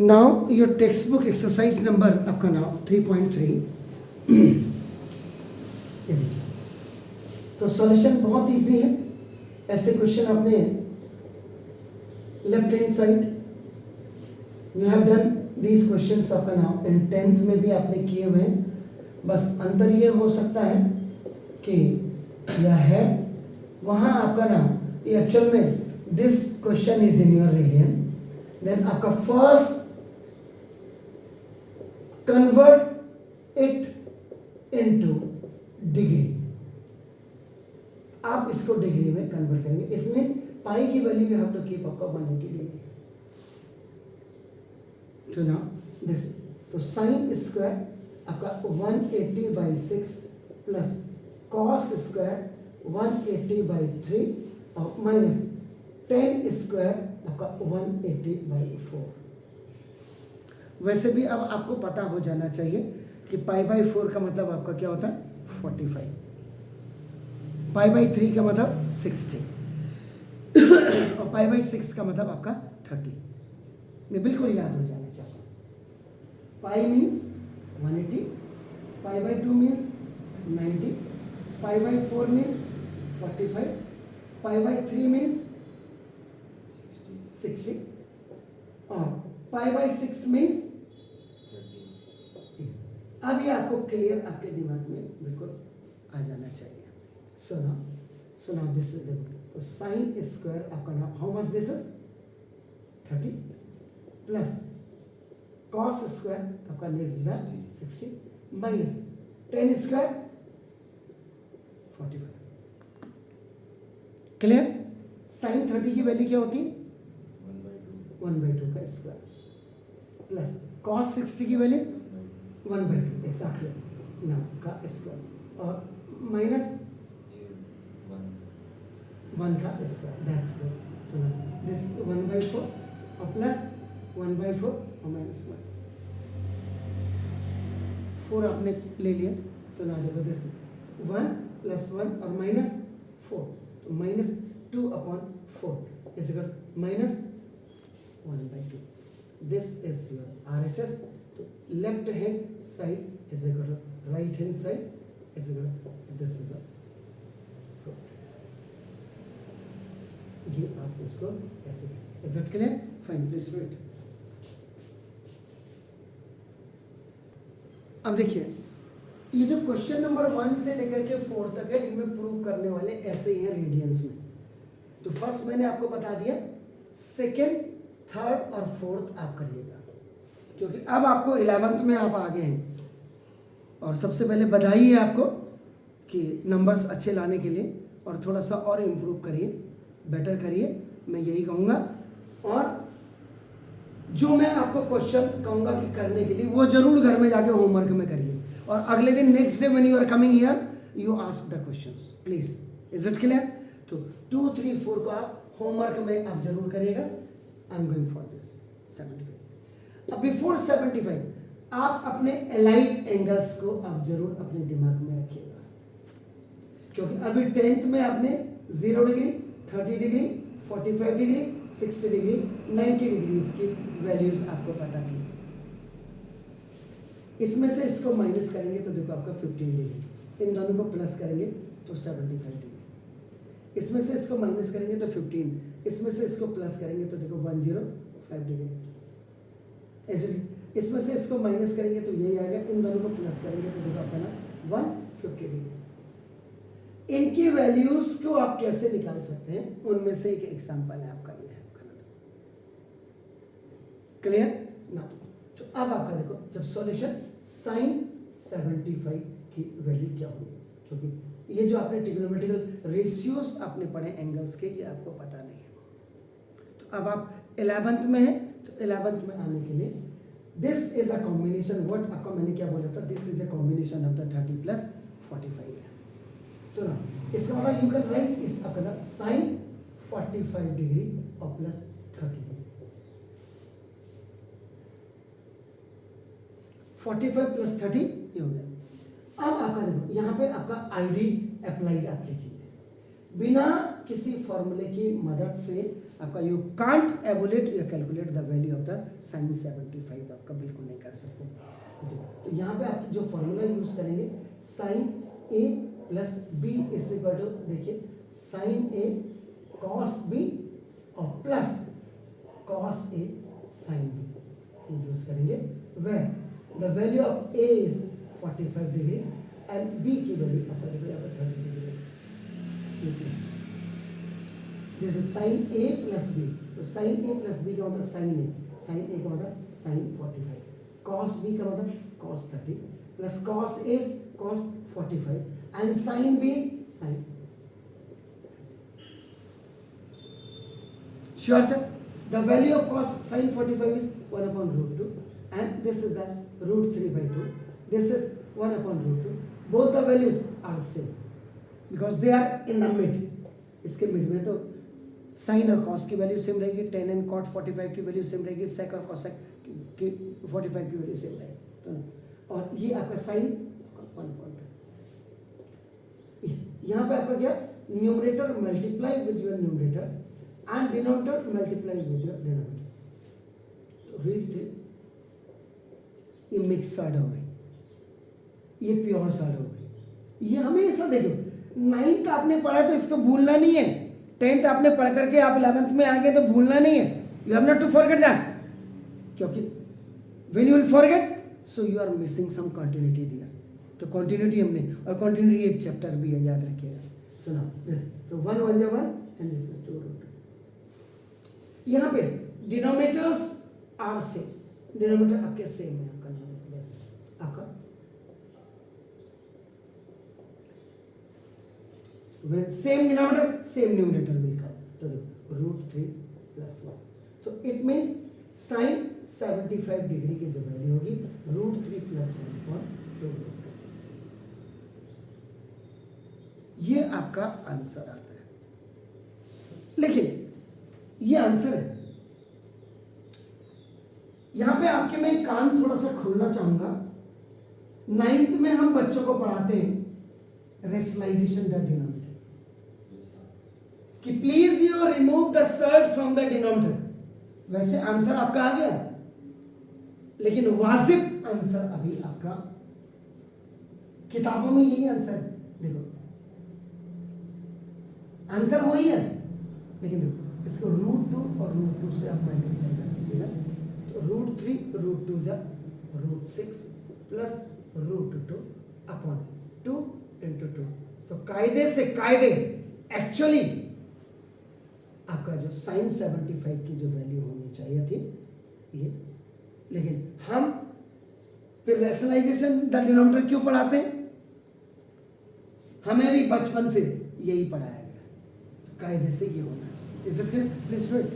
Now your text book exercise number आपका now 3.3। तो solution बहुत इजी है। ऐसे क्वेश्चन आपने left hand side you have done these questions आपका नाम इन 10th में भी आपने किए हुए हैं। बस अंतर ये हो सकता है कि यह है वहाँ आपका नाम एक्चुअल में this question is in your radian, then आपका first convert it into degree. आप इसको डिग्री में कन्वर्ट करेंगे। इसमें पाई की value you have to keep आपका 180 डिग्री। तो ना दिस तो साइन स्क्वायर आपका 180/6 प्लस कॉस स्क्वायर 180/3 और माइनस टेन स्क्वायर आपका 180/4। वैसे भी अब आपको पता हो जाना चाहिए कि π/4 का मतलब आपका क्या होता है 45, π/3 का मतलब 60 और π/6 का मतलब आपका 30। ये बिल्कुल याद हो जाना चाहिए। Pi means 180, π/2 means 90, π/4 means 45, π/3 means 60 और π/6 मीन्स 30। अब ये आपको क्लियर आपके दिमाग में बिल्कुल आ जाना चाहिए। सो नाउ दिस इज तो साइन स्क्वायर आपका नाम how much this is 30 plus cos square आपका less than 60 minus ten square 45। Clear? Sine 30 की वैल्यू क्या होती है 1/2 का स्क्वायर प्लस कॉस 60 की वैल्यू 1/2 एग्जैक्टली ना का स्क्वायर और माइनस 1 का स्क्वायर। That's good. तो दिस 1/4 और प्लस 1/4 और माइनस 1 4 आपने ले लिया। तो ना देखो दिस 1 + 1 और माइनस 4 तो minus 2/4 is equal minus 1/2। This is your RHS। तो left hand side is equal to right hand side is equal to this is ये आप इसको ऐसे करें। Is it clear? Fine, please wait. अब देखिए ये जो क्वेश्चन नंबर 1 से लेकर के 4 तक है इनमें प्रूव करने वाले ऐसे ही हैं रेडियंस में। तो फर्स्ट मैंने आपको बता दिया, सेकंड, थर्ड और फोर्थ आप करिएगा क्योंकि अब आपको 11th में आप आ गए हैं। और सबसे पहले बधाई है आपको कि नंबर्स अच्छे लाने के लिए, और थोड़ा सा और इम्प्रूव करिए, बेटर करिए, मैं यही कहूँगा। और जो मैं आपको क्वेश्चन कहूँगा कि करने के लिए वो जरूर घर में जाके होमवर्क में करिए, और अगले दिन next day when you are coming here you ask the questions please. Is it clear? तो 2, 3, 4 को आप होमवर्क में आप जरूर करिएगा। I am going for this 75। अब बिफोर 75 आप अपने एलाइड एंगल्स को आप जरूर अपने दिमाग में रखिएगा क्योंकि अभी 10th में आपने 0 degree, 30 degree, 45 degree, 60 degree, 90 degree इसकी वैल्यूज आपको पता थी। इसमें से इसको माइनस करेंगे तो देखो आपका 15 डिग्री, इन दोनों को प्लस करेंगे तो 75 डिग्री, इसमें से इसको माइनस करेंगे तो 15, इसमें से इसको प्लस करेंगे तो देखो 105 डिग्री। ऐसे इसमें से इसको माइनस करेंगे तो यही आएगा, इन दोनों को प्लस करेंगे तो देखो आपका ना 150 डिग्री। इनकी वैल्यूज को आप कैसे निकाल सकते हैं उनमें से एक एग्जांपल है आपका ये है। क्लियर ना? तो अब आपका देखो जब सॉल्यूशन साइन 75 की वैल्यू क्या होगी, क्योंकि ये जो आपने ट्रिग्नोमेट्रिकल रेशियोज आपने पढ़े एंगल्स के, ये आपको पता नहीं है। तो अब आप 11th में हैं, तो 11th में आने के लिए this is a combination, what आपका मैंने क्या बोला था, this is a combination of the 30 + 45 है। तो ना इसका मतलब यू कैन राइट इस अपना साइन 45 डिग्री और प्लस 30 डिग्री। 45 + 30 ये हो गया। अब आपका देखो यहाँ पे आपका आईडी अप्लाइड आप लिखिए बिना किसी फॉर्मूले की मदद से आपका यू कांट एबुलेट या calculate the value of the sine 75 आपका बिल्कुल नहीं कर सकते। तो यहाँ पे आप जो फॉर्मूला यूज करेंगे sine A plus B is equal to, देखिए साइन ए कॉस बी और plus cos A sine B use करेंगे, where the value of A is 45 degree and B की वैल्यू आपका देखो यहाँ पर 30 degree. This is sine A plus B, तो sine A plus B का मतलब साइन ए का मतलब साइन 45, कॉस बी का मतलब cos 30 plus cos A cos 45 and sine B sine. Sure sir, the value of cos sin 45 is 1 upon root 2 and this is the root 3 by 2. This is 1 upon root 2. Both the values are same because they are in the mid. इसके mid में तो sign और cos की value same रहेगी, ten and cot 45 की value same रहेगी, सेक और cosec की 45 की वैल्यू सेम रहेगी। तो और ये आपका साइन 1.2, यहाँ पे आपका क्या numerator multiply with your numerator and denominator multiply with your denominator, तो रीड थ्री ये मिक्स साइड हो गई, ये प्योर साइड हो गई। ये हमेशा देखो 9th आपने पढ़ा तो इसको भूलना नहीं है, 10th आपने पढ़ करके आप 11th में आ गए तो भूलना नहीं है, you have not to forget that, क्योंकि when you will forget so you are missing some continuity दिया, तो कंटिन्यूटी हमने, और कंटिन्यूटी एक चैप्टर भी है, याद रखिएगा। सो नाउ दिस, तो 1 1 जा 1 एंड दिस इज 2 रूट। यहाँ पे डिनोमिनेटर्स आर सेम, डिनोमिनेटर आपके सेम है, आपका नाम जैसे आपका when same denominator same numerator will come, तो देखो रूट 3 प्लस 1, तो इट मीन्स साइन 75 डिग्री की जो वैल्यू होगी रूट 3 प्लस 1 पर 2 रूट 2, ये आपका आंसर आता है। लेकिन ये आंसर है, यहां पे आपके मैं कान थोड़ा सा खोलना चाहूंगा। 9th में हम बच्चों को पढ़ाते हैं रेशनलाइजेशन द डिनोमिनेटर, कि please you remove the surd from the denominator. वैसे आंसर आपका आ गया, लेकिन वाजिब आंसर अभी आपका किताबों में यही आंसर है। देखो आंसर वही है, लेकिन देखो इसको रूट 2 और रूट 2 से आप मल्टीप्लाई कर दीजिएगा, तो रूट 3 रूट 2 जा root 6 plus root 2 upon 2 into 2। तो कायदे से कायदे एक्चुअली आपका जो साइन 75 की जो वैल्यू होनी चाहिए थी ये, लेकिन हम फिर रैशनलाइजेशन द डिनोमिनेटर क्यों पढ़ाते हैं? हमें भी बचपन से यही पढ़ाया गया, तो कायदे से ये होना चाहिए। Is it clear? Please wait.